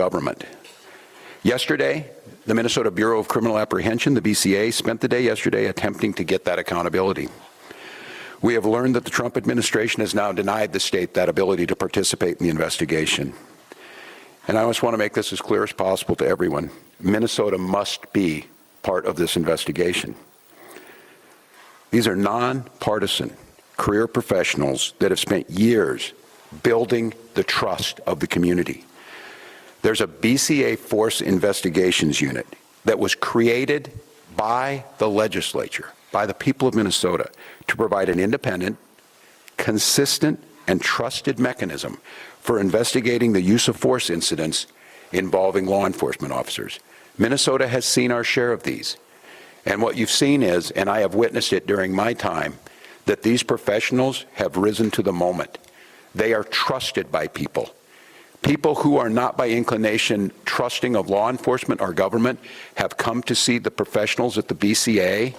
government. Yesterday, the Minnesota Bureau of Criminal Apprehension, the BCA, spent the day yesterday attempting to get that accountability. We have learned that the Trump administration has now denied the state that ability to participate in the investigation. And I just want to make this as clear as possible to everyone. Minnesota must be part of this investigation. These are nonpartisan career professionals that have spent years building the trust of the community. There's a BCA Force Investigations Unit that was created by the legislature, by the people of Minnesota, to provide an independent, consistent, and trusted mechanism for investigating the use of force incidents involving law enforcement officers. Minnesota has seen our share of these. And what you've seen is, and I have witnessed it during my time, that these professionals have risen to the moment. They are trusted by people. People who are not by inclination trusting of law enforcement or government have come to see the professionals at the BCA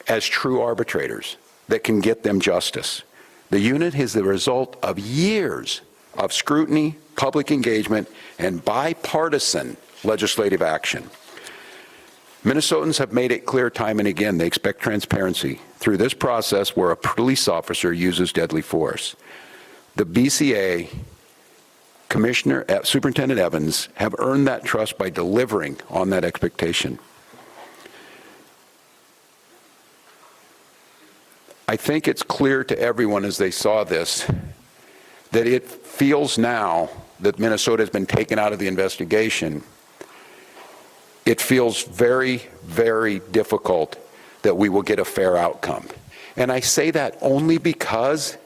as true arbitrators that can get them justice. The unit is the result of years of scrutiny, public engagement, and bipartisan legislative action. Minnesotans have made it clear time and again they expect transparency through this process where a police officer uses deadly force. The BCA Commissioner, Superintendent Evans, have earned that trust by delivering on that expectation. I think it's clear to everyone as they saw this that it feels now that Minnesota has been taken out of the investigation. It feels very, very difficult that we will get a fair outcome. And I say that only because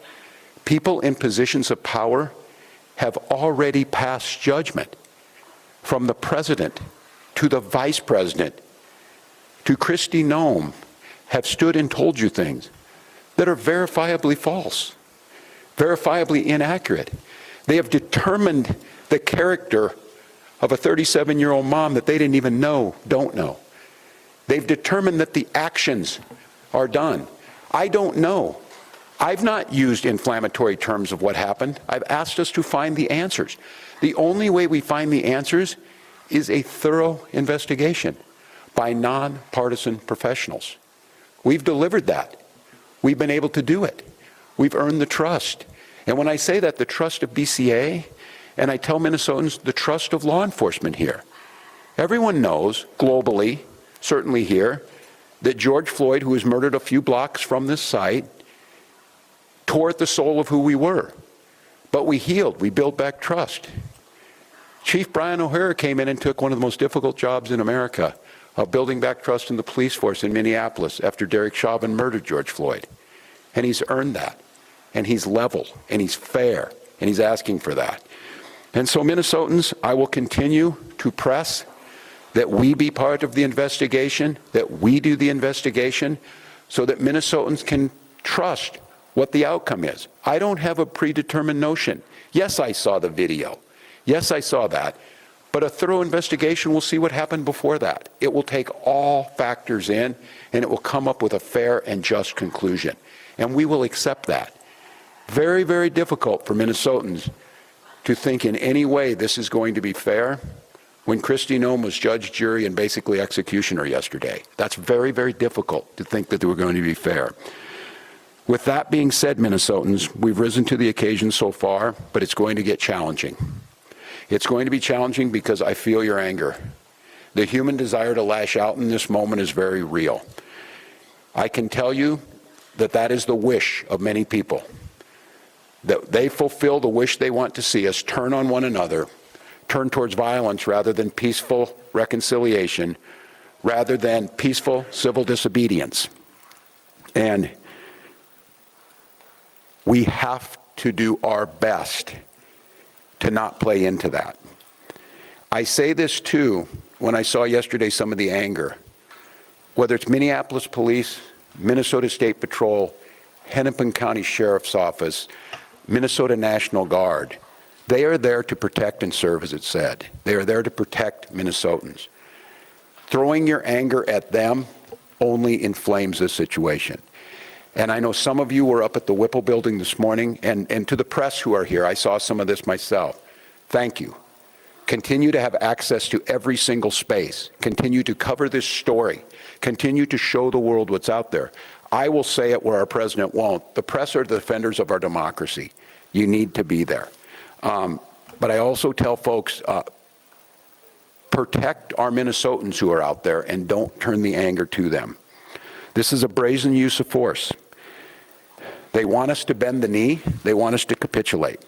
people in positions of power have already passed judgment, from the president to the vice president to Kristi Noem, have stood and told you things that are verifiably false, verifiably inaccurate. They have determined the character of a 37-year-old mom that they didn't even know, don't know. They've determined that the actions are done. I don't know. I've not used inflammatory terms of what happened. I've asked us to find the answers. The only way we find the answers is a thorough investigation by nonpartisan professionals. We've delivered that. We've been able to do it. We've earned the trust. And when I say that, the trust of BCA, and I tell Minnesotans the trust of law enforcement here. Everyone knows, globally, certainly here, that George Floyd, who was murdered a few blocks from this site, tore at the soul of who we were. But we healed, we built back trust. Chief Brian O'Hara came in and took one of the most difficult jobs in America of building back trust in the police force in Minneapolis after Derek Chauvin murdered George Floyd. And he's earned that. And he's level, and he's fair, and he's asking for that. And so, Minnesotans, I will continue to press that we be part of the investigation, that we do the investigation, so that Minnesotans can trust what the outcome is. I don't have a predetermined notion. Yes, I saw the video. Yes, I saw that. But a thorough investigation will see what happened before that. It will take all factors in, and it will come up with a fair and just conclusion. And we will accept that. Very, very difficult for Minnesotans to think in any way this is going to be fair when Kristi Noem was judge, jury, and basically executioner yesterday. That's very, very difficult to think that they were going to be fair. With that being said, Minnesotans, we've risen to the occasion so far, but it's going to get challenging. It's going to be challenging because I feel your anger. The human desire to lash out in this moment is very real. I can tell you that that is the wish of many people, that they fulfill the wish they want to see us turn on one another, turn towards violence rather than peaceful reconciliation, rather than peaceful civil disobedience. And we have to do our best to not play into that. I say this too when I saw yesterday some of the anger, whether it's Minneapolis Police, Minnesota State Patrol, Hennepin County Sheriff's Office, Minnesota National Guard. They are there to protect and serve, as it said. They are there to protect Minnesotans. Throwing your anger at them only inflames this situation. And I know some of you were up at the Whipple building this morning, and to the press who are here, I saw some of this myself. Thank you. continue to have access to every single space, continue to cover this story, continue to show the world what's out there. I will say it where our president won't. The press are the defenders of our democracy. You need to be there. But I also tell folks, protect our Minnesotans who are out there and don't turn the anger to them. This is a brazen use of force. They want us to bend the knee. They want us to capitulate.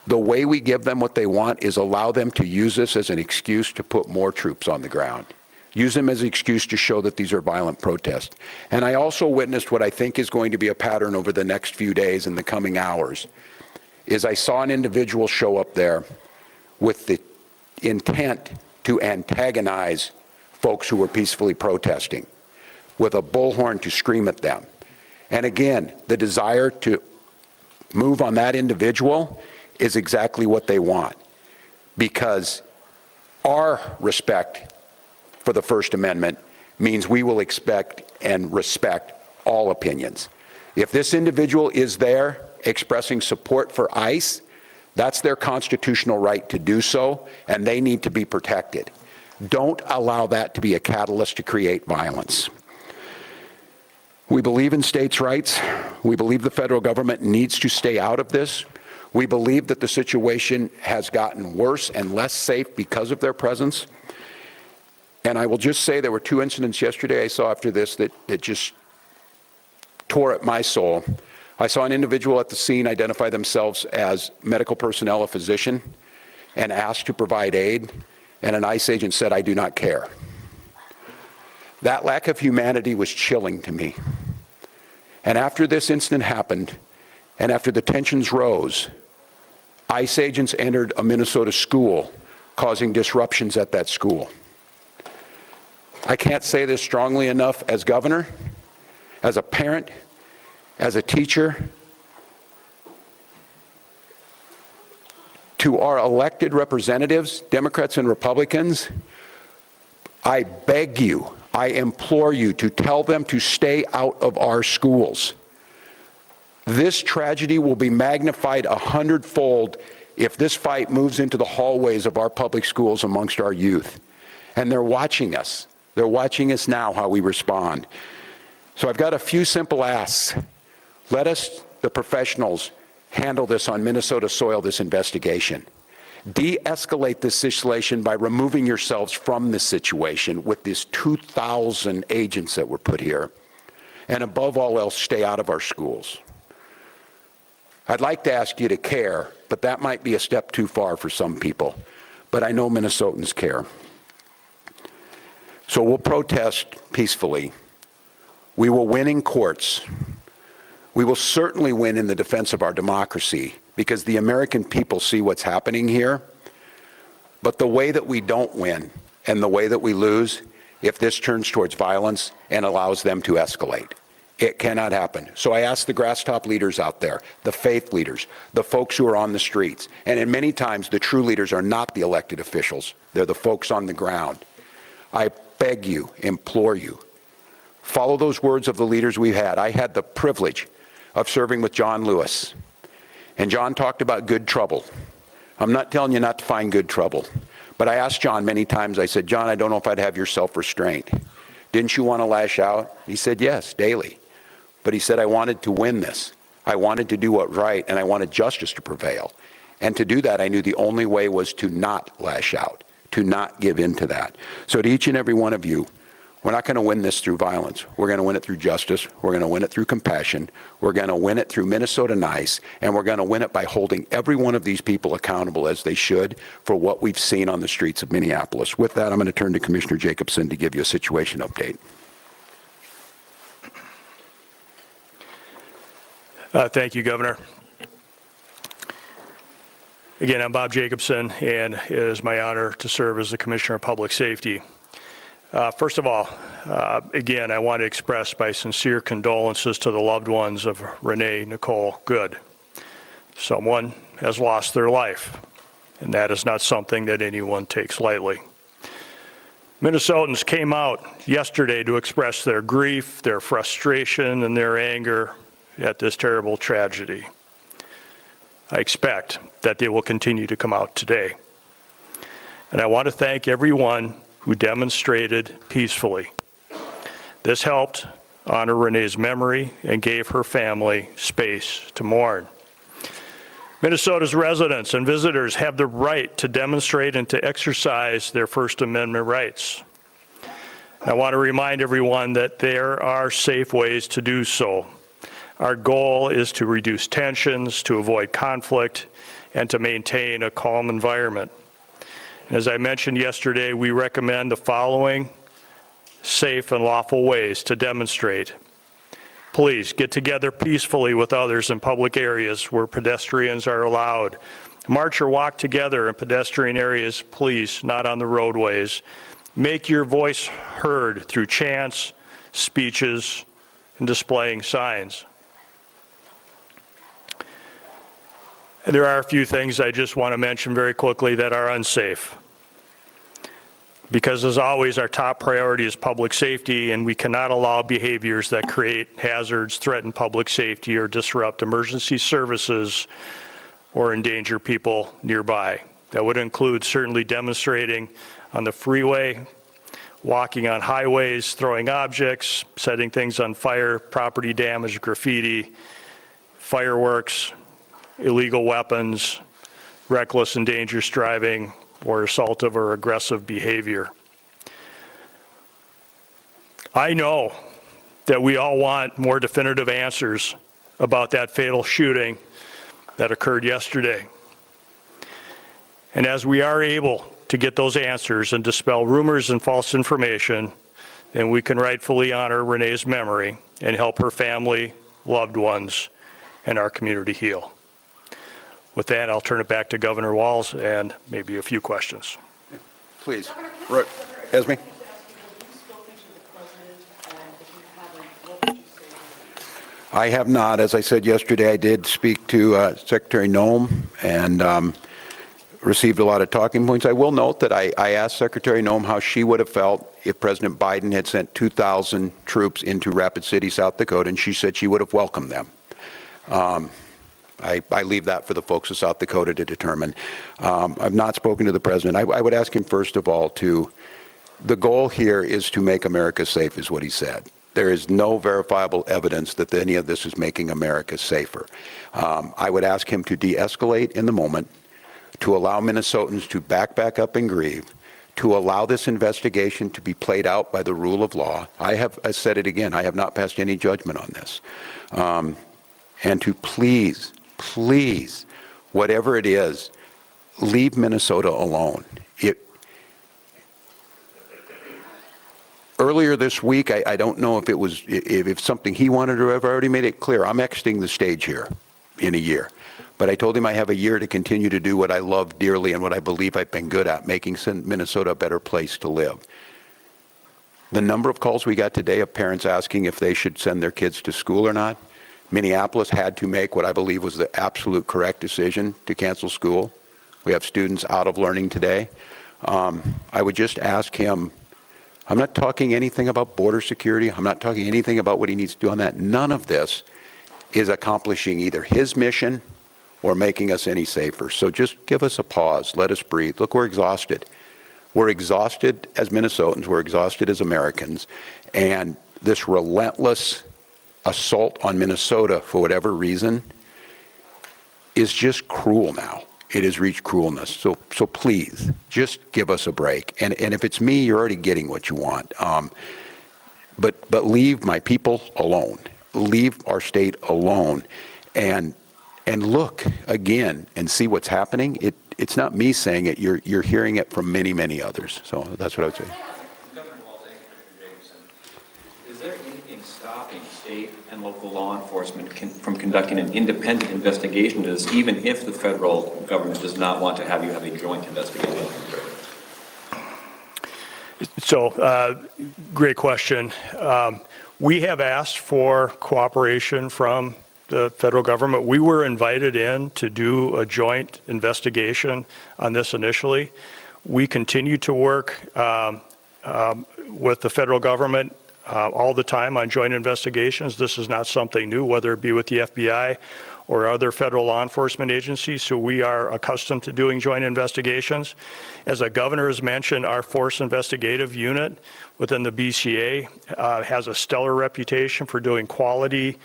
The way we give them what they want is allow them to use this as an excuse to put more troops on the ground. Use them as an excuse to show that these are violent protests. And I also witnessed what I think is going to be a pattern over the next few days and the coming hours, is I saw an individual show up there with the intent to antagonize folks who were peacefully protesting, with a bullhorn to scream at them. And again, the desire to move on that individual is exactly what they want, because our respect for the First Amendment means we will expect and respect all opinions. If this individual is there expressing support for ICE, that's their constitutional right to do so, and they need to be protected. Don't allow that to be a catalyst to create violence. We believe in states' rights. We believe the federal government needs to stay out of this. We believe that the situation has gotten worse and less safe because of their presence. And I will just say there were two incidents yesterday I saw after this that just tore at my soul. I saw an individual at the scene identify themselves as medical personnel, a physician, and asked to provide aid, and an ICE agent said, "I do not care." That lack of humanity was chilling to me. And after this incident happened, and after the tensions rose, ICE agents entered a Minnesota school, causing disruptions at that school. I can't say this strongly enough as governor, as a parent, as a teacher, to our elected representatives, Democrats and Republicans. I beg you, I implore you to tell them to stay out of our schools. This tragedy will be magnified 100-fold if this fight moves into the hallways of our public schools amongst our youth. And they're watching us. They're watching us now, how we respond. So I've got a few simple asks. Let us, the professionals, handle this on Minnesota soil, this investigation. De-escalate this situation by removing yourselves from this situation with these 2,000 agents that were put here. And above all else, stay out of our schools. I'd like to ask you to care, but that might be a step too far for some people. But I know Minnesotans care. So we'll protest peacefully. We will win in courts. We will certainly win in the defense of our democracy, because the American people see what's happening here. But the way that we don't win and the way that we lose, if this turns towards violence and allows them to escalate. It cannot happen. So I ask the grass-top leaders out there, the faith leaders, the folks who are on the streets, and in many times the true leaders are not the elected officials. They're the folks on the ground. I beg you, implore you, follow those words of the leaders we've had. I had the privilege of serving with John Lewis, and John talked about good trouble. I'm not telling you not to find good trouble, but I asked John many times, I said, John, I don't know if I'd have your self-restraint. Didn't you want to lash out? He said, yes, daily. But he said, I wanted to win this. I wanted to do what's right, and I wanted justice to prevail. And to do that, I knew the only way was to not lash out, to not give in to that. So to each and every one of you, we're not going to win this through violence. We're going to win it through justice. We're going to win it through compassion. We're going to win it through Minnesota Nice, and we're going to win it by holding every one of these people accountable, as they should, for what we've seen on the streets of Minneapolis. With that, I'm going to turn to Commissioner Jacobson to give you a situation update. Thank you, Governor. Again, I'm Bob Jacobson, and it is my honor to serve as the Commissioner of Public Safety. First of all, again, I want to express my sincere condolences to the loved ones of Renee Nicole Good. Someone has lost their life, and that is not something that anyone takes lightly. Minnesotans came out yesterday to express their grief, their frustration, and their anger at this terrible tragedy. I expect that they will continue to come out today. And I want to thank everyone who demonstrated peacefully. This helped honor Renee's memory and gave her family space to mourn. Minnesota's residents and visitors have the right to demonstrate and to exercise their First Amendment rights. I want to remind everyone that there are safe ways to do so. Our goal is to reduce tensions, to avoid conflict, and to maintain a calm environment. As I mentioned yesterday, we recommend the following safe and lawful ways to demonstrate. Please get together peacefully with others in public areas where pedestrians are allowed. March or walk together in pedestrian areas, please, not on the roadways. Make your voice heard through chants, speeches, and displaying signs. And there are a few things I just want to mention very quickly that are unsafe. Because as always, our top priority is public safety, and we cannot allow behaviors that create hazards, threaten public safety, or disrupt emergency services or endanger people nearby. That would include certainly demonstrating on the freeway, walking on highways, throwing objects, setting things on fire, property damage, graffiti, fireworks, illegal weapons, reckless and dangerous driving, or assaultive or aggressive behavior. I know that we all want more definitive answers about that fatal shooting that occurred yesterday. And as we are able to get those answers and dispel rumors and false information, then we can rightfully honor Renee's memory and help her family, loved ones, and our community heal. With that, I'll turn it back to Governor Walz and maybe a few questions. Please. Esme? I have not. As I said yesterday, I did speak to Secretary Noem and received a lot of talking points. I will note that I asked Secretary Noem how she would have felt if President Biden had sent 2,000 troops into Rapid City, South Dakota, and she said she would have welcomed them. I leave that for the folks of South Dakota to determine. I've not spoken to the president. I would ask him, first of all, the goal here is to make America safe, is what he said. There is no verifiable evidence that any of this is making America safer. I would ask him to de-escalate in the moment, to allow Minnesotans to back up and grieve, to allow this investigation to be played out by the rule of law. I said it again, I have not passed any judgment on this. And to please, whatever it is, leave Minnesota alone. Earlier this week, I don't know if it was if something he wanted to have already made it clear. I'm exiting the stage here in a year. But I told him I have a year to continue to do what I love dearly and what I believe I've been good at, making Minnesota a better place to live. The number of calls we got today of parents asking if they should send their kids to school or not. Minneapolis had to make what I believe was the absolute correct decision to cancel school. We have students out of learning today. I would just ask him, I'm not talking anything about border security. I'm not talking anything about what he needs to do on that. None of this is accomplishing either his mission or making us any safer. So just give us a pause. Let us breathe. Look, we're exhausted. We're exhausted as Minnesotans. We're exhausted as Americans. And this relentless assault on Minnesota, for whatever reason, is just cruel now. It has reached cruelness. So please, just give us a break. And if it's me, you're already getting what you want. But leave my people alone. Leave our state alone. And look again and see what's happening. It's not me saying it. You're hearing it from many others. So that's what I would say. Governor Walz, is there anything stopping state and local law enforcement from conducting an independent investigation into this, even if the federal government does not want to have you have a joint investigation? So, great question. We have asked for cooperation from the federal government. We were invited in to do a joint investigation on this initially. We continue to work with the federal government all the time on joint investigations. This is not something new, whether it be with the FBI or other federal law enforcement agencies, so we are accustomed to doing joint investigations. As the governor has mentioned, our Force Investigative Unit within the BCA has a stellar reputation for doing quality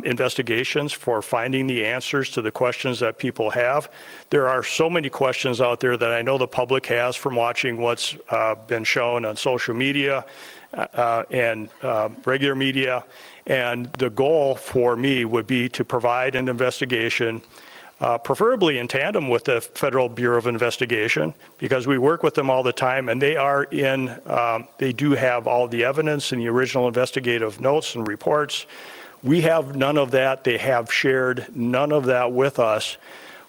investigations, for finding the answers to the questions that people have. There are so many questions out there that I know the public has from watching what's been shown on social media and regular media. And the goal for me would be to provide an investigation, preferably in tandem with the Federal Bureau of Investigation, because we work with them all the time, and they do have all the evidence and the original investigative notes and reports. We have none of that. They have shared none of that with us.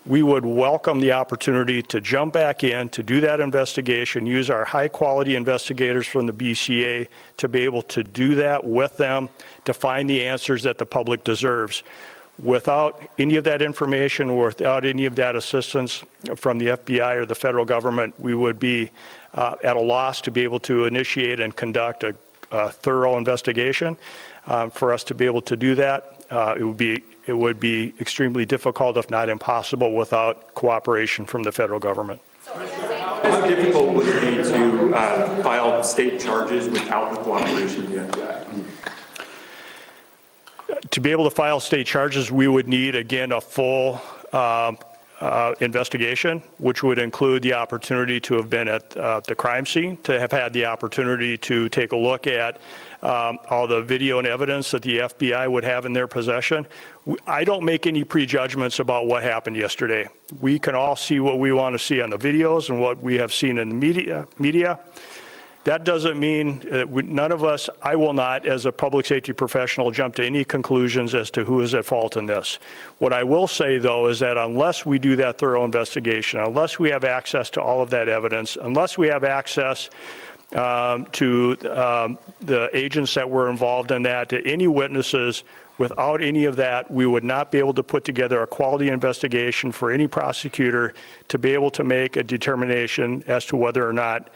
We would welcome the opportunity to jump back in, to do that investigation, use our high-quality investigators from the BCA to be able to do that with them, to find the answers that the public deserves. Without any of that information, or without any of that assistance from the FBI or the federal government, we would be at a loss to be able to initiate and conduct a thorough investigation. For us to be able to do that, it would be extremely difficult, if not impossible, without cooperation from the federal government. How difficult would it be to file state charges without the cooperation of the FBI? To be able to file state charges, we would need, again, a full investigation, which would include the opportunity to have been at the crime scene, to have had the opportunity to take a look at all the video and evidence that the FBI would have in their possession. I don't make any prejudgments about what happened yesterday. We can all see what we want to see on the videos and what we have seen in the media. That doesn't mean none of us, I will not, as a public safety professional, jump to any conclusions as to who is at fault in this. What I will say, though, is that unless we do that thorough investigation, unless we have access to all of that evidence, unless we have access to the agents that were involved in that, to any witnesses, without any of that, we would not be able to put together a quality investigation for any prosecutor to be able to make a determination as to whether or not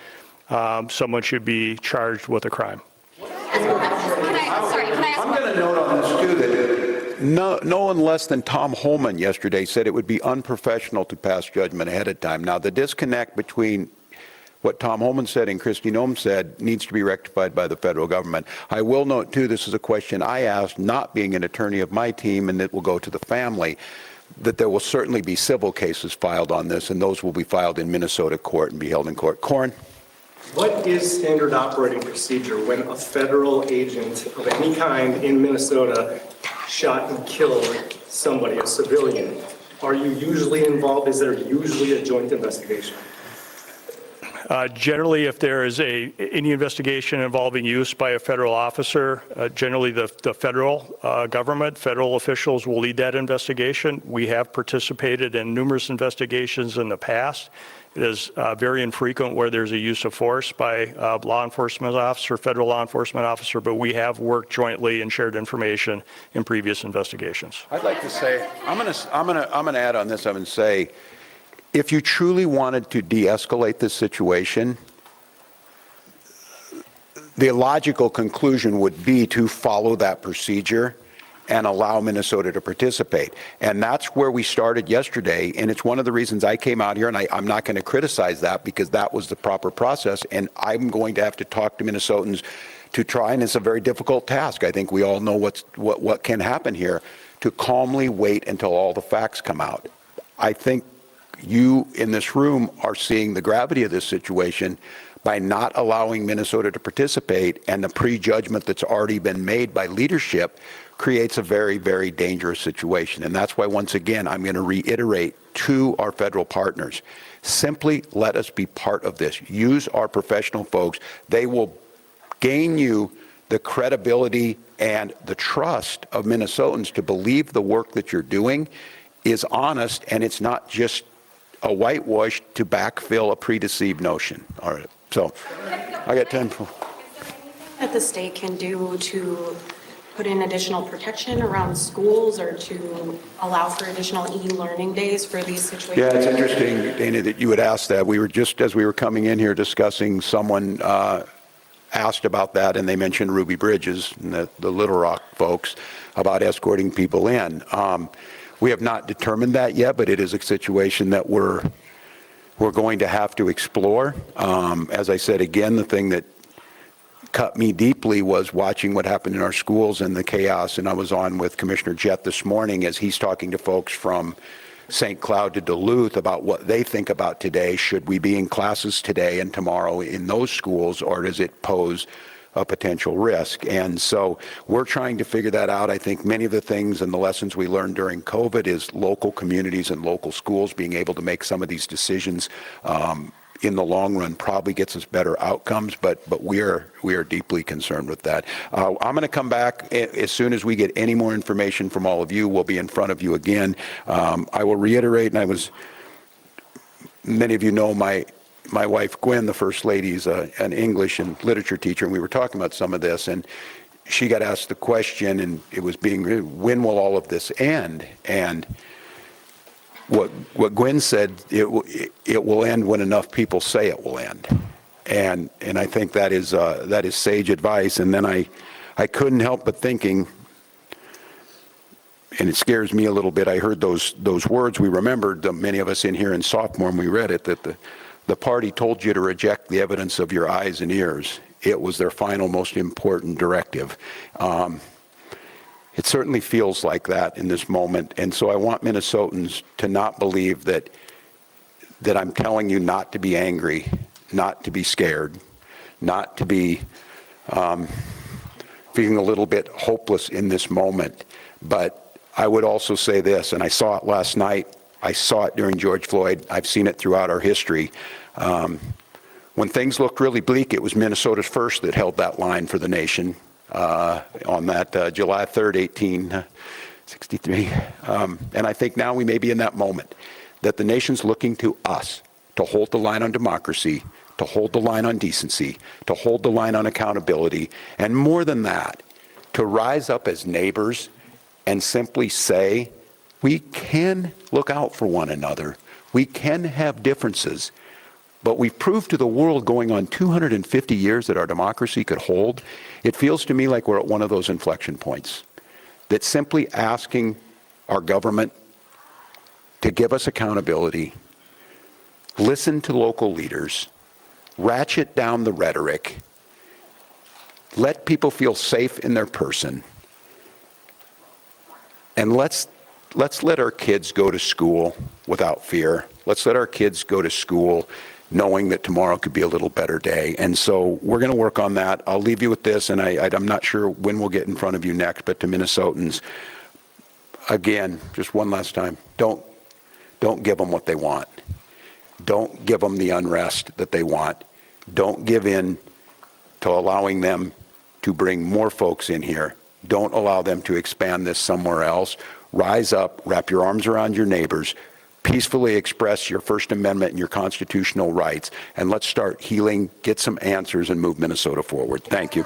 someone should be charged with a crime. Can I ask I'm going to note on this, too, that no one less than Tom Holman yesterday said it would be unprofessional to pass judgment ahead of time. Now, the disconnect between what Tom Holman said and Kristi Noem said needs to be rectified by the federal government. I will note, too, this is a question I asked, not being an attorney of my team, and it will go to the family, that there will certainly be civil cases filed on this, and those will be filed in Minnesota court and be held in court. Corn? What is standard operating procedure when a federal agent of any kind in Minnesota shot and killed somebody, a civilian? Are you usually involved? Is there usually a joint investigation? Generally, if there is any investigation involving use by a federal officer, generally the federal government, federal officials will lead that investigation. We have participated in numerous investigations in the past. It is very infrequent where there's a use of force by a law enforcement officer, federal law enforcement officer, but we have worked jointly and shared information in previous investigations. I'd like to say, I'm going to add on this. I'm going to say, if you truly wanted to de-escalate this situation, the logical conclusion would be to follow that procedure and allow Minnesota to participate. And that's where we started yesterday, and it's one of the reasons I came out here, and I'm not going to criticize that because that was the proper process, and I'm going to have to talk to Minnesotans to try, and it's a very difficult task. I think we all know what can happen here, to calmly wait until all the facts come out. I think you in this room are seeing the gravity of this situation by not allowing Minnesota to participate, and the prejudgment that's already been made by leadership creates a very, very dangerous situation. And that's why, once again, I'm going to reiterate to our federal partners, simply let us be part of this. Use our professional folks. They will gain you the credibility and the trust of Minnesotans to believe the work that you're doing is honest, and it's not just a whitewash to backfill a predeceived notion. All right, so I got 10. Is there anything that the state can do to put in additional protection around schools or to allow for additional e-learning days for these situations? Yeah, it's interesting, Dana, that you would ask that. We were just, as we were coming in here discussing, someone asked about that, and they mentioned Ruby Bridges and the Little Rock folks about escorting people in. We have not determined that yet, but it is a situation that we're going to have to explore. As I said, again, the thing that cut me deeply was watching what happened in our schools and the chaos. And I was on with Commissioner Jett this morning as he's talking to folks from St. Cloud to Duluth about what they think about today. Should we be in classes today and tomorrow in those schools, or does it pose a potential risk? And so we're trying to figure that out. I think many of the things and the lessons we learned during COVID is local communities and local schools being able to make some of these decisions in the long run probably gets us better outcomes, but we are deeply concerned with that. I'm going to come back as soon as we get any more information from all of you. We'll be in front of you again. I will reiterate, and many of you know my wife Gwen, the First Lady, is an English and literature teacher, and we were talking about some of this, and she got asked the question, and it was when will all of this end? And what Gwen said, it will end when enough people say it will end, and I think that is sage advice. And then I couldn't help but thinking, and it scares me a little bit. I heard those words. We remembered, many of us in here in sophomore, and we read it, that the party told you to reject the evidence of your eyes and ears. It was their final, most important directive. It certainly feels like that in this moment, and so I want Minnesotans to not believe that I'm telling you not to be angry, not to be scared, not to be feeling a little bit hopeless in this moment. But I would also say this, and I saw it last night, I saw it during George Floyd, I've seen it throughout our history. When things looked really bleak, it was Minnesota's first that held that line for the nation. On that July 3rd, 1863. And I think now we may be in that moment that the nation's looking to us to hold the line on democracy, to hold the line on decency, to hold the line on accountability, and more than that, to rise up as neighbors and simply say, we can look out for one another. We can have differences. But we've proved to the world going on 250 years that our democracy could hold. It feels to me like we're at one of those inflection points, that simply asking our government to give us accountability, listen to local leaders, ratchet down the rhetoric, let people feel safe in their person, and let's let our kids go to school without fear. Let's let our kids go to school knowing that tomorrow could be a little better day. And so we're going to work on that. I'll leave you with this, and I'm not sure when we'll get in front of you next, but to Minnesotans, again, just one last time, don't give them what they want. Don't give them the unrest that they want. Don't give in to allowing them to bring more folks in here. Don't allow them to expand this somewhere else. Rise up, wrap your arms around your neighbors, peacefully express your First Amendment and your constitutional rights, and let's start healing, get some answers, and move Minnesota forward. Thank you.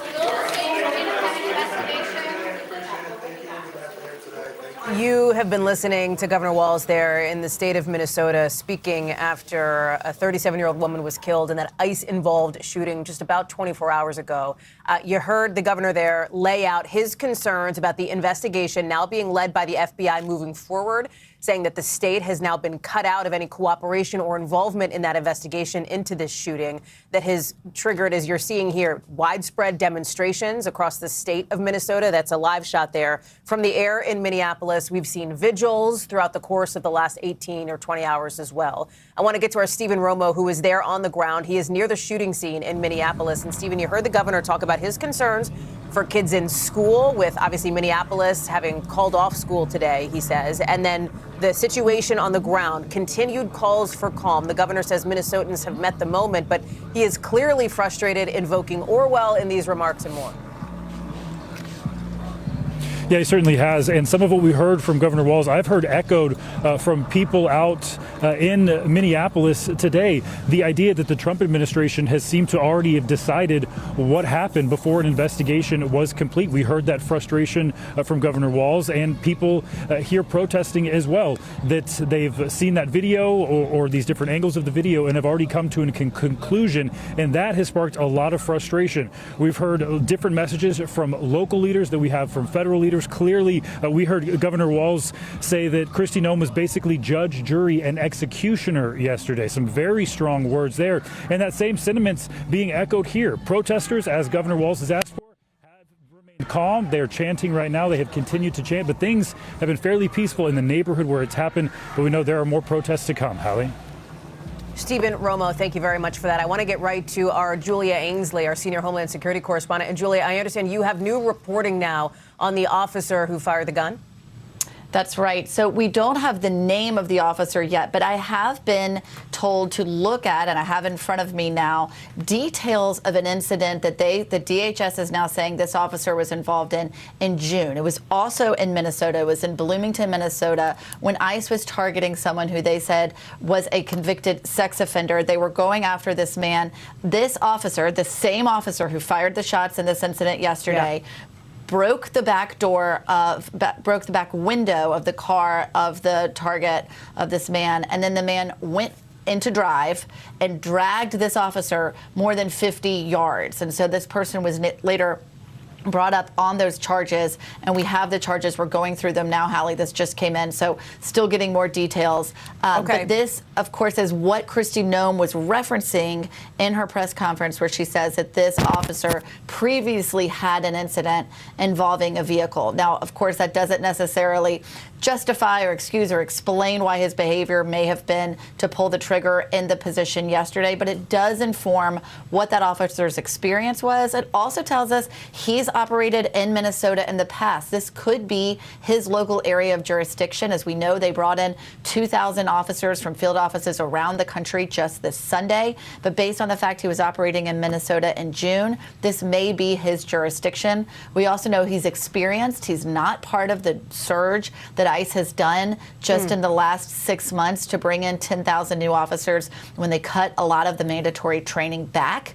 You have been listening to Governor Walz there in the state of Minnesota speaking after a 37-year-old woman was killed in that ICE-involved shooting just about 24 hours ago. You heard the governor there lay out his concerns about the investigation now being led by the FBI moving forward, saying that the state has now been cut out of any cooperation or involvement in that investigation into this shooting that has triggered, as you're seeing here, widespread demonstrations across the state of Minnesota. That's a live shot there from the air in Minneapolis. We've seen vigils throughout the course of the last 18 or 20 hours as well. I want to get to our Stephen Romo, who is there on the ground. He is near the shooting scene in Minneapolis. And Stephen, you heard the governor talk about his concerns for kids in school, with obviously Minneapolis having called off school today, he says, and then the situation on the ground, continued calls for calm. The governor says Minnesotans have met the moment, but he is clearly frustrated, invoking Orwell in these remarks and more. Yeah, he certainly has. And some of what we heard from Governor Walz, I've heard echoed from people out in Minneapolis today. The idea that the Trump administration has seemed to already have decided what happened before an investigation was complete. We heard that frustration from Governor Walz, and people here protesting as well, that they've seen that video or these different angles of the video and have already come to a conclusion. And that has sparked a lot of frustration. We've heard different messages from local leaders that we have from federal leaders investigators. Clearly, we heard Governor Walz say that Kristi Noem was basically judge, jury, and executioner yesterday. Some very strong words there. And that same sentiments being echoed here. Protesters, as Governor Walz has asked for, have remained calm. They're chanting right now. They have continued to chant, but things have been fairly peaceful in the neighborhood where it's happened. But we know there are more protests to come. Hallie? Stephen Romo, thank you very much for that. I want to get right to our Julia Ainsley, our senior Homeland Security correspondent. And Julia, I understand you have new reporting now on the officer who fired the gun. That's right. So we don't have the name of the officer yet, but I have been told to look at, and I have in front of me now, details of an incident that the DHS is now saying this officer was involved in June. It was also in Minnesota. It was in Bloomington, Minnesota, when ICE was targeting someone who they said was a convicted sex offender. They were going after this man. This officer, the same officer who fired the shots in this incident yesterday, broke the back window of the car of the target of this man, and then the man went into drive and dragged this officer more than 50 yards. And so this person was later brought up on those charges, and we have the charges. We're going through them now, Hallie. This just came in, so still getting more details. But this, of course, is what Kristi Noem was referencing in her press conference, where she says that this officer previously had an incident involving a vehicle. Now, of course, that doesn't necessarily justify or excuse or explain why his behavior may have been to pull the trigger in the position yesterday, but it does inform what that officer's experience was. It also tells us he's operated in Minnesota in the past. This could be his local area of jurisdiction. As we know, they brought in 2,000 officers from field offices around the country just this Sunday. But based on the fact he was operating in Minnesota in June, this may be his jurisdiction. We also know he's experienced. He's not part of the surge that ICE has done just in the last 6 months to bring in 10,000 new officers when they cut a lot of the mandatory training back.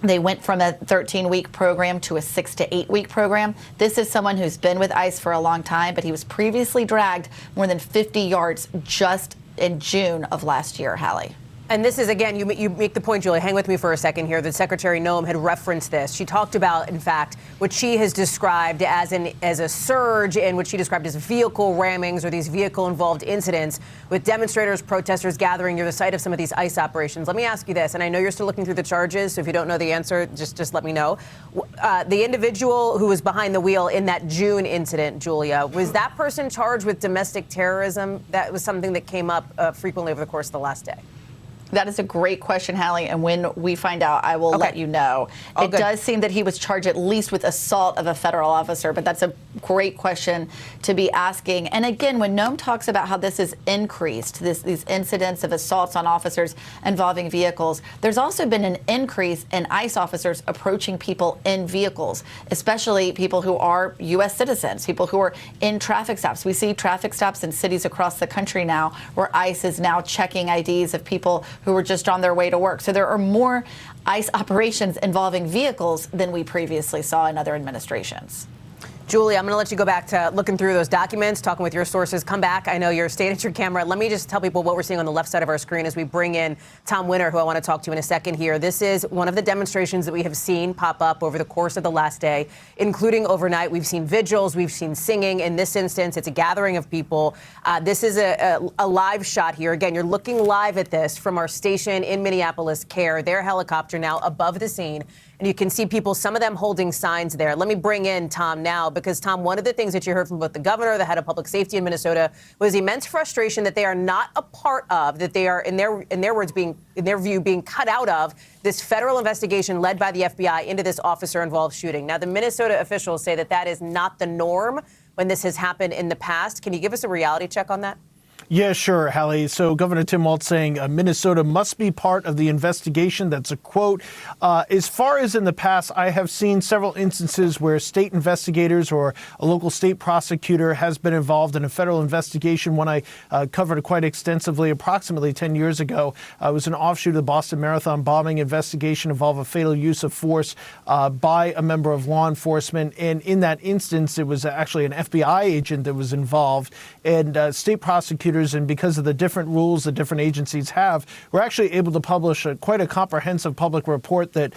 They went from a 13-week program to a 6 to 8 week program. This is someone who's been with ICE for a long time, but he was previously dragged more than 50 yards just in June of last year, Hallie. And this is, again, you make the point, Julia, hang with me for a second here, that Secretary Noem had referenced this. She talked about, in fact, what she has described as a surge and what she described as vehicle rammings or these vehicle-involved incidents with demonstrators, protesters gathering near the site of some of these ICE operations. Let me ask you this, and I know you're still looking through the charges, so if you don't know the answer, just let me know. The individual who was behind the wheel in that June incident, Julia, was that person charged with domestic terrorism? That was something that came up frequently over the course of the last day. That is a great question, Hallie, and when we find out, I will let you know. It does seem that he was charged at least with assault of a federal officer, but that's a great question to be asking. And again, when Noem talks about how this has increased, these incidents of assaults on officers involving vehicles, there's also been an increase in ICE officers approaching people in vehicles, especially people who are U.S. citizens, people who are in traffic stops. We see traffic stops in cities across the country now where ICE is now checking IDs of people who were just on their way to work. So there are more ICE operations involving vehicles than we previously saw in other administrations. Julie, I'm going to let you go back to looking through those documents, talking with your sources. Come back. I know you're staying at your camera. Let me just tell people what we're seeing on the left side of our screen as we bring in Tom Winter, who I want to talk to in a second here. This is one of the demonstrations that we have seen pop up over the course of the last day, including overnight. We've seen vigils. We've seen singing. In this instance, it's a gathering of people. This is a live shot here. Again, you're looking live at this from our station in Minneapolis, CARE, their helicopter now above the scene. And you can see people, some of them holding signs there. Let me bring in Tom now, because, Tom, one of the things that you heard from both the governor, the head of public safety in Minnesota, was immense frustration that they are not a part of, that they are, in their words, being cut out of this federal investigation led by the FBI into this officer-involved shooting. Now, the Minnesota officials say that that is not the norm when this has happened in the past. Can you give us a reality check on that? Yeah, sure, Hallie. So Governor Tim Walz saying Minnesota must be part of the investigation. That's a quote. As far as in the past, I have seen several instances where state investigators or a local state prosecutor has been involved in a federal investigation. One I covered quite extensively approximately 10 years ago. It was an offshoot of the Boston Marathon bombing investigation involving a fatal use of force by a member of law enforcement. And in that instance, it was actually an FBI agent that was involved. And state prosecutors investigators, and because of the different rules that different agencies have, we're actually able to publish quite a comprehensive public report that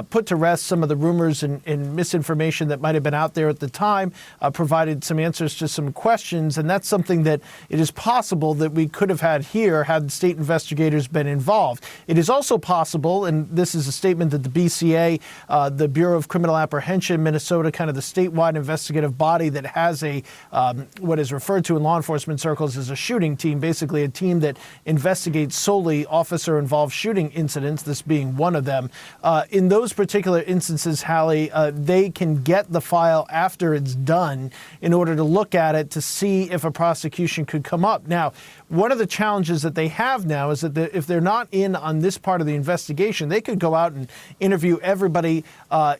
put to rest some of the rumors and misinformation that might have been out there at the time, provided some answers to some questions, and that's something that it is possible that we could have had here had state investigators been involved. It is also possible, and this is a statement that the BCA, the Bureau of Criminal Apprehension, Minnesota, kind of the statewide investigative body that has a what is referred to in law enforcement circles as a shooting team, basically a team that investigates solely officer-involved shooting incidents, this being one of them. In those particular instances, Hallie, they can get the file after it's done in order to look at it to see if a prosecution could come up. Now, one of the challenges that they have now is that if they're not in on this part of the investigation, they could go out and interview everybody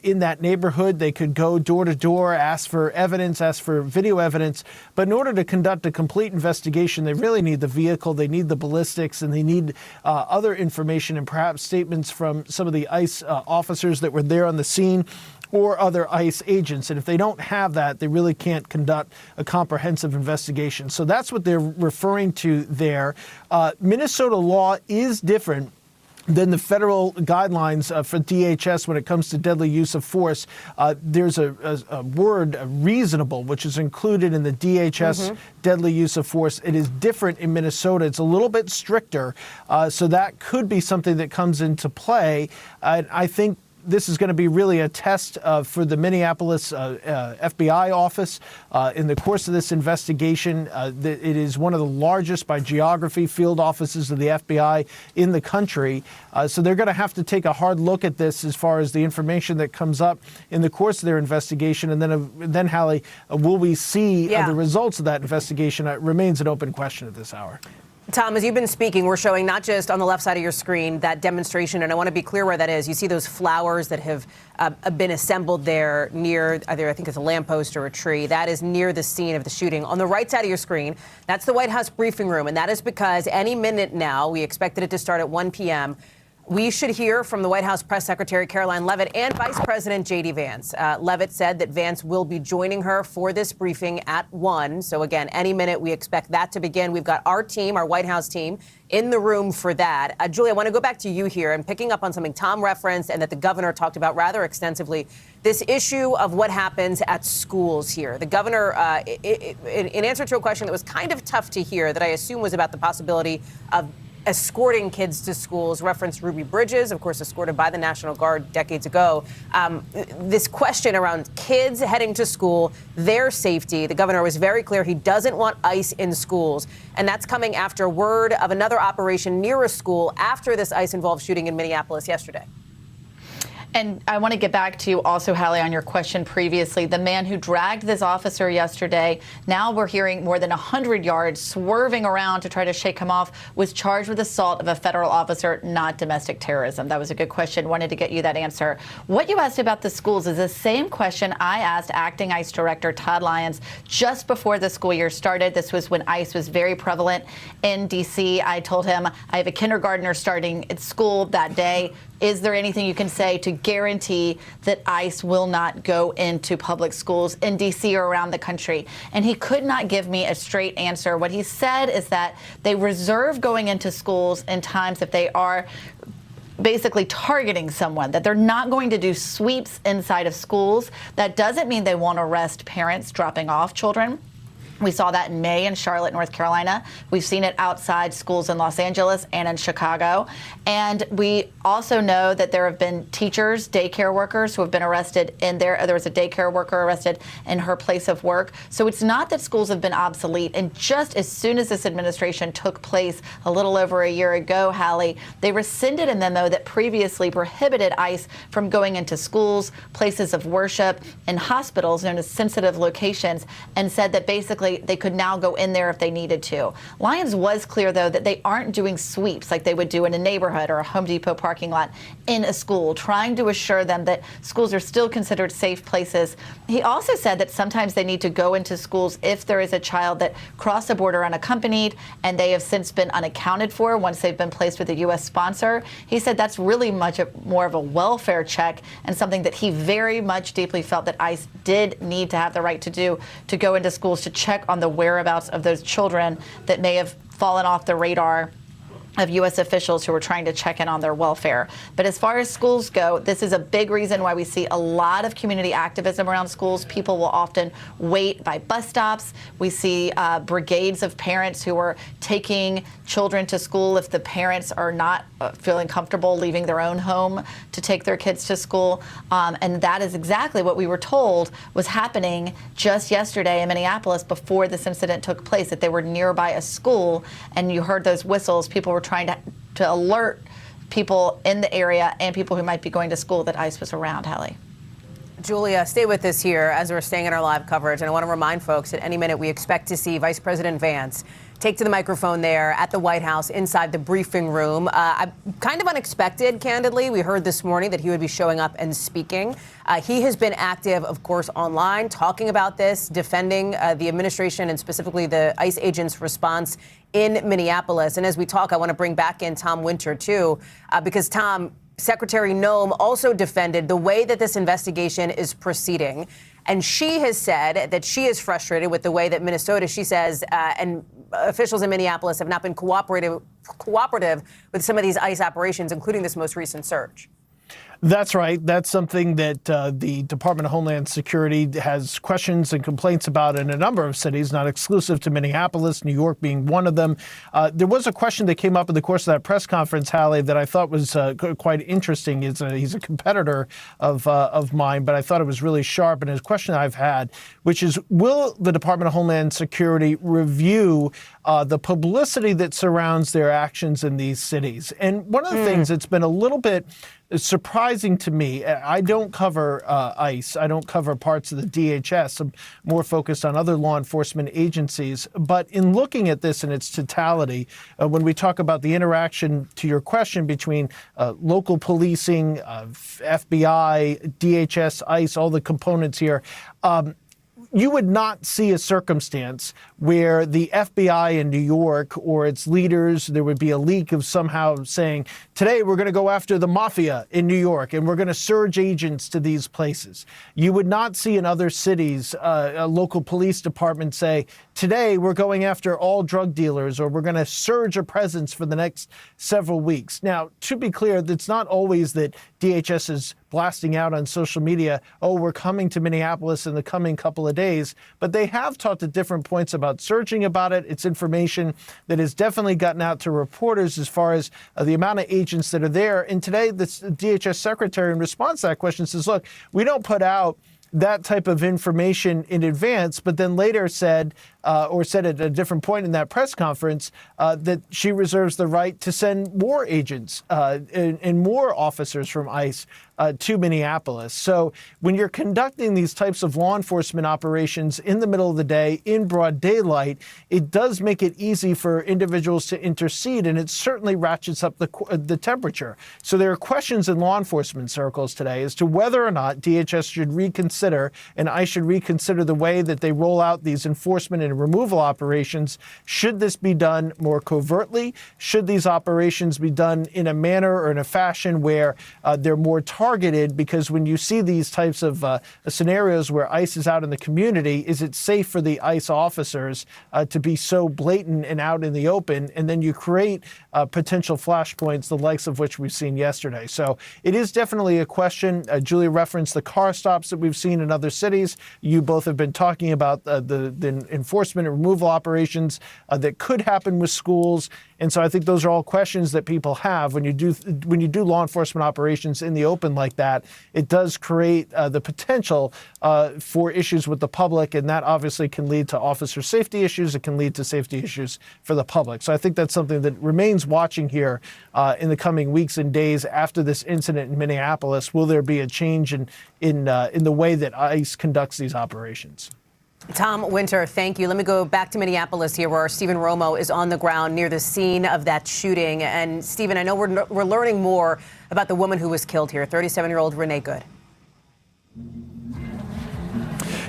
in that neighborhood. They could go door to door, ask for evidence, ask for video evidence. But in order to conduct a complete investigation, they really need the vehicle, they need the ballistics, and they need other information and perhaps statements from some of the ICE officers that were there on the scene or other ICE agents. And if they don't have that, they really can't conduct a comprehensive investigation. So that's what they're referring to there. Minnesota law is different than the federal guidelines for DHS when it comes to deadly use of force. There's a word, reasonable, which is included in the DHS deadly use of force. It is different in Minnesota. It's a little bit stricter. So that could be something that comes into play. I think this is going to be really a test for the Minneapolis FBI office in the course of this investigation. It is one of the largest by geography field offices of the FBI in the country. So they're going to have to take a hard look at this as far as the information that comes up in the course of their investigation. And then Hallie, will we see the results of that investigation? It remains an open question at this hour. Tom, as you've been speaking, we're showing not just on the left side of your screen that demonstration, and I want to be clear where that is. You see those flowers that have been assembled there near either, I think it's a lamppost or a tree. That is near the scene of the shooting. On the right side of your screen, that's the White House briefing room, and that is because any minute now, we expected it to start at 1 p.m., we should hear from the White House Press Secretary Caroline Leavitt and Vice President J.D. Vance. Leavitt said that Vance will be joining her for this briefing at 1. So again, any minute we expect that to begin. We've got our team, our White House team, in the room for that. Julie, I want to go back to you here and picking up on something Tom referenced and that the governor talked about rather extensively, this issue of what happens at schools here. The governor, in answer to a question that was kind of tough to hear, that I assume was about the possibility of escorting kids to schools, referenced Ruby Bridges, of course, escorted by the National Guard decades ago. This question around kids heading to school, their safety, the governor was very clear he doesn't want ICE in schools. And that's coming after word of another operation near a school after this ICE-involved shooting in Minneapolis yesterday. And I want to get back to you also, Hallie, on your question previously. The man who dragged this officer yesterday, now we're hearing more than 100 yards, swerving around to try to shake him off, was charged with assault of a federal officer, not domestic terrorism. That was a good question. Wanted to get you that answer. What you asked about the schools is the same question I asked Acting ICE Director Todd Lyons just before the school year started. This was when ICE was very prevalent in D.C. I told him, I have a kindergartner starting at school that day. Is there anything you can say to guarantee that ICE will not go into public schools in D.C. or around the country? And he could not give me a straight answer. What he said is that they reserve going into schools in times if they are basically targeting someone, that they're not going to do sweeps inside of schools. That doesn't mean they won't arrest parents dropping off children. We saw that in May in Charlotte, North Carolina. We've seen it outside schools in Los Angeles and in Chicago. And we also know that there have been teachers, daycare workers who have been arrested in there. There was a daycare worker arrested in her place of work. So it's not that schools have been obsolete. And just as soon as this administration took place a little over a year ago, Hallie, they rescinded a memo that previously prohibited ICE from going into schools, places of worship, and hospitals known as sensitive locations, and said that basically they could now go in there if they needed to. Lyons was clear, though, that they aren't doing sweeps like they would do in a neighborhood or a Home Depot parking lot in a school, trying to assure them that schools are still considered safe places. He also said that sometimes they need to go into schools if there is a child that crossed the border unaccompanied and they have since been unaccounted for once they've been placed with a U.S. sponsor. He said that's really much more of a welfare check and something that he very much deeply felt that ICE did need to have the right to do, to go into schools to check on the whereabouts of those children that may have fallen off the radar of U.S. officials who are trying to check in on their welfare. But as far as schools go, this is a big reason why we see a lot of community activism around schools. People will often wait by bus stops. We see brigades of parents who are taking children to school if the parents are not feeling comfortable leaving their own home to take their kids to school. And that is exactly what we were told was happening just yesterday in Minneapolis before this incident took place, that they were nearby a school and you heard those whistles. People were trying to alert people in the area and people who might be going to school that ICE was around, Hallie. Julia, stay with us here as we're staying in our live coverage. And I want to remind folks at any minute we expect to see Vice President Vance take to the microphone there at the White House inside the briefing room. Kind of unexpected, candidly. We heard this morning that he would be showing up and speaking. He has been active, of course, online, talking about this, defending the administration and specifically the ICE agents' response in Minneapolis. And as we talk, I want to bring back in Tom Winter, too, because Tom, Secretary Noem also defended the way that this investigation is proceeding. And she has said that she is frustrated with the way that Minnesota, she says, and officials in Minneapolis have not been cooperative with some of these ICE operations, including this most recent search. That's right. That's something that the Department of Homeland Security has questions and complaints about in a number of cities, not exclusive to Minneapolis, New York being one of them. There was a question that came up in the course of that press conference, Hallie, that I thought was quite interesting. He's a competitor of mine, but I thought it was really sharp. And it's a question I've had, which is, will the Department of Homeland Security review the publicity that surrounds their actions in these cities? And one of the things that's been a little bit surprising to me, I don't cover ICE, I don't cover parts of the DHS, I'm more focused on other law enforcement agencies, but in looking at this in its totality, when we talk about the interaction, to your question, between local policing, FBI, DHS, ICE, all the components here, you would not see a circumstance where the FBI in New York or its leaders, there would be a leak of somehow saying, today we're going to go after the mafia in New York and we're going to surge agents to these places. You would not see in other cities a local police department say, today we're going after all drug dealers or we're going to surge a presence for the next several weeks. Now, to be clear, it's not always that DHS is blasting out on social media, oh, we're coming to Minneapolis in the coming couple of days, but they have talked at different points about surging about it. It's information that has definitely gotten out to reporters as far as the amount of agents that are there. And today, the DHS secretary, in response to that question, says, look, we don't put out that type of information in advance, but then later said at a different point in that press conference that she reserves the right to send more agents and more officers from ICE to Minneapolis. So when you're conducting these types of law enforcement operations in the middle of the day, in broad daylight, it does make it easy for individuals to intercede, and it certainly ratchets up the temperature. So there are questions in law enforcement circles today as to whether or not DHS should reconsider and ICE should reconsider the way that they roll out these enforcement and removal operations. Should this be done more covertly? Should these operations be done in a manner or in a fashion where they're more targeted? Because when you see these types of scenarios where ICE is out in the community, is it safe for the ICE officers to be so blatant and out in the open? And then you create potential flashpoints, the likes of which we've seen yesterday. So it is definitely a question. Julia referenced the car stops that we've seen in other cities. You both have been talking about the enforcement and removal operations that could happen with schools. And so I think those are all questions that people have when you do law enforcement operations in the open like that. It does create the potential for issues with the public, and that obviously can lead to officer safety issues. It can lead to safety issues for the public. So I think that's something that remains watching here in the coming weeks and days after this incident in Minneapolis. Will there be a change in the way that ICE conducts these operations? Tom Winter, thank you. Let me go back to Minneapolis here, where Stephen Romo is on the ground near the scene of that shooting. And Stephen, I know we're learning more about the woman who was killed here, 37-year-old Renee Good.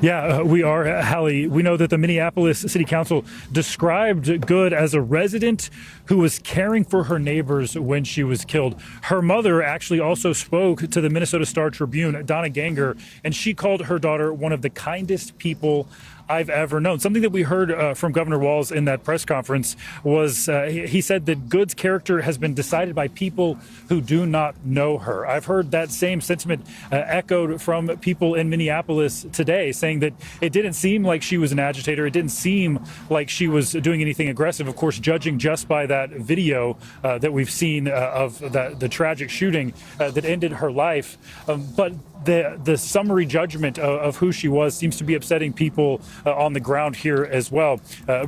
Yeah, we are, Hallie. We know that the Minneapolis City Council described Good as a resident who was caring for her neighbors when she was killed. Her mother actually also spoke to the Minnesota Star Tribune, Donna Ganger, and she called her daughter one of the kindest people I've ever known. Something that we heard from Governor Walz in that press conference was he said that Good's character has been decided by people who do not know her. I've heard that same sentiment echoed from people in Minneapolis today, saying that it didn't seem like she was an agitator. It didn't seem like she was doing anything aggressive. Of course, judging just by that video that we've seen of the tragic shooting that ended her life. But the summary judgment of who she was seems to be upsetting people on the ground here as well.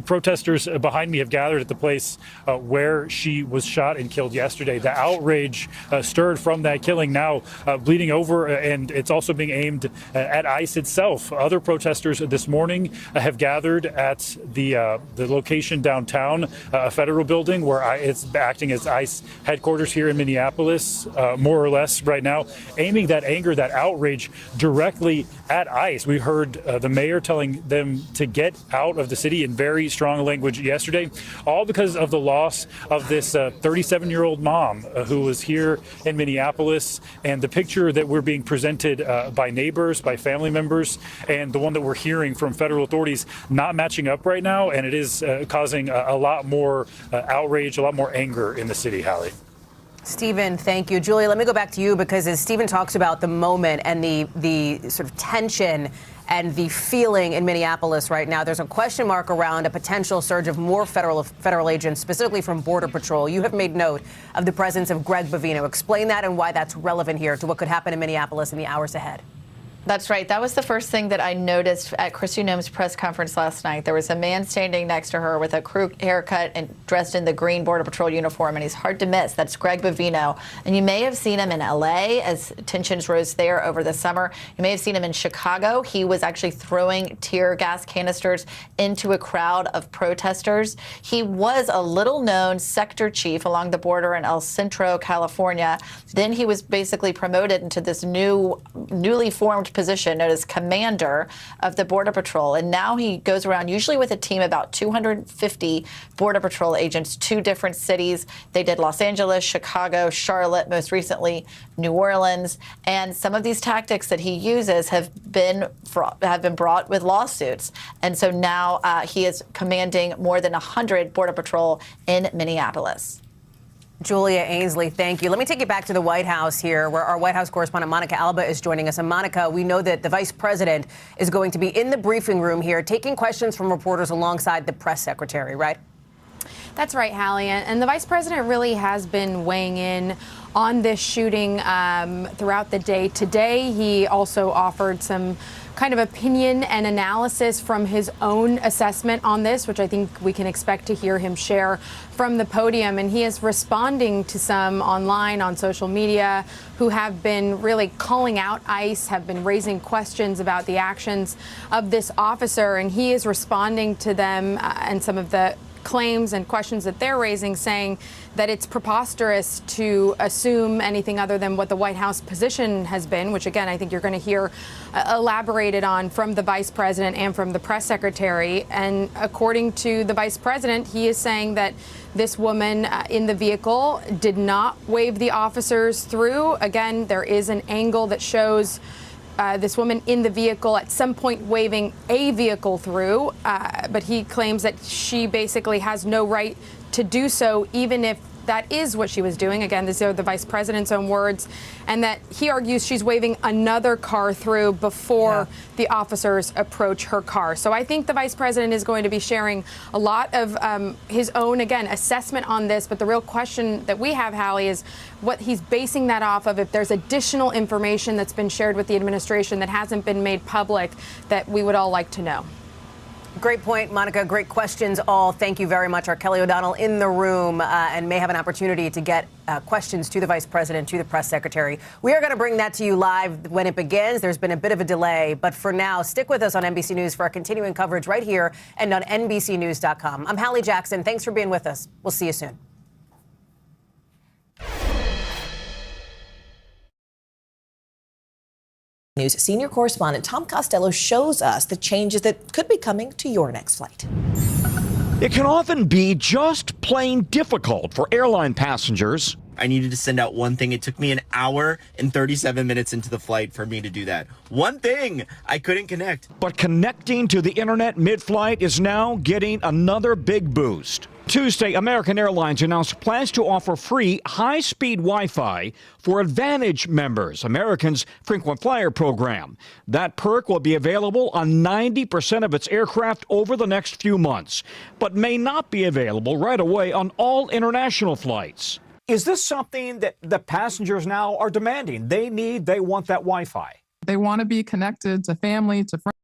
Protesters behind me have gathered at the place where she was shot and killed yesterday. The outrage stirred from that killing now bleeding over, and it's also being aimed at ICE itself. Other protesters this morning have gathered at the location downtown, a federal building where it's acting as ICE headquarters here in Minneapolis, more or less right now, aiming that anger, that outrage directly at ICE. We heard the mayor telling them to get out of the city in very strong language yesterday, all because of the loss of this 37-year-old mom who was here in Minneapolis. And the picture that we're being presented by neighbors, by family members, and the one that we're hearing from federal authorities not matching up right now. And it is causing a lot more outrage, a lot more anger in the city, Hallie. Stephen, thank you. Julia, let me go back to you, because as Stephen talks about the moment and the sort of tension and the feeling in Minneapolis right now, there's a question mark around a potential surge of more federal agents, specifically from Border Patrol. You have made note of the presence of Greg Bovino. Explain that and why that's relevant here to what could happen in Minneapolis in the hours ahead. That's right. That was the first thing that I noticed at Kristi Noem's press conference last night. There was a man standing next to her with a crew haircut and dressed in the green Border Patrol uniform, and he's hard to miss. That's Greg Bovino. And you may have seen him in L.A. as tensions rose there over the summer. You may have seen him in Chicago. He was actually throwing tear gas canisters into a crowd of protesters. He was a little-known sector chief along the border in El Centro, California. Then he was basically promoted into this newly formed position known as commander of the Border Patrol. And now he goes around usually with a team about 250 Border Patrol agents, 2 different cities. They did Los Angeles, Chicago, Charlotte, most recently New Orleans. And some of these tactics that he uses have been brought with lawsuits. And so now he is commanding more than 100 Border Patrol in Minneapolis. Julia Ainsley, thank you. Let me take you back to the White House here, where our White House correspondent Monica Alba is joining us. And Monica, we know that the vice president is going to be in the briefing room here, taking questions from reporters alongside the press secretary, right? That's right, Hallie. And the vice president really has been weighing in on this shooting throughout the day. Today, he also offered some kind of opinion and analysis from his own assessment on this, which I think we can expect to hear him share from the podium. And he is responding to some online on social media who have been really calling out ICE, have been raising questions about the actions of this officer. And he is responding to them and some of the claims and questions that they're raising, saying that it's preposterous to assume anything other than what the White House position has been, which, again, I think you're going to hear elaborated on from the vice president and from the press secretary. And according to the vice president, he is saying that this woman in the vehicle did not wave the officers through. Again, there is an angle that shows this woman in the vehicle at some point waving a vehicle through, but he claims that she basically has no right to do so, even if that is what she was doing. Again, these are the vice president's own words, and that he argues she's waving another car through before the officers approach her car. So I think the vice president is going to be sharing a lot of his own, again, assessment on this. But the real question that we have, Hallie, is what he's basing that off of, if there's additional information that's been shared with the administration that hasn't been made public that we would all like to know. Great point, Monica. Great questions all. Thank you very much. Our Kelly O'Donnell in the room and may have an opportunity to get questions to the vice president, to the press secretary. We are going to bring that to you live when it begins. There's been a bit of a delay, but for now, stick with us on NBC News for our continuing coverage right here and on NBCnews.com. I'm Hallie Jackson. Thanks for being with us. We'll see you soon. News senior correspondent Tom Costello shows us the changes that could be coming to your next flight. It can often be just plain difficult for airline passengers I needed to send out one thing. It took me an hour and 37 minutes into the flight for me to do that. One thing, I couldn't connect. But connecting to the internet mid-flight is now getting another big boost. Tuesday, American Airlines announced plans to offer free high-speed Wi-Fi for Advantage members, American's frequent flyer program. That perk will be available on 90% of its aircraft over the next few months, but may not be available right away on all international flights. Is this something that the passengers now are demanding? They want that Wi-Fi. They want to be connected to family, to friends.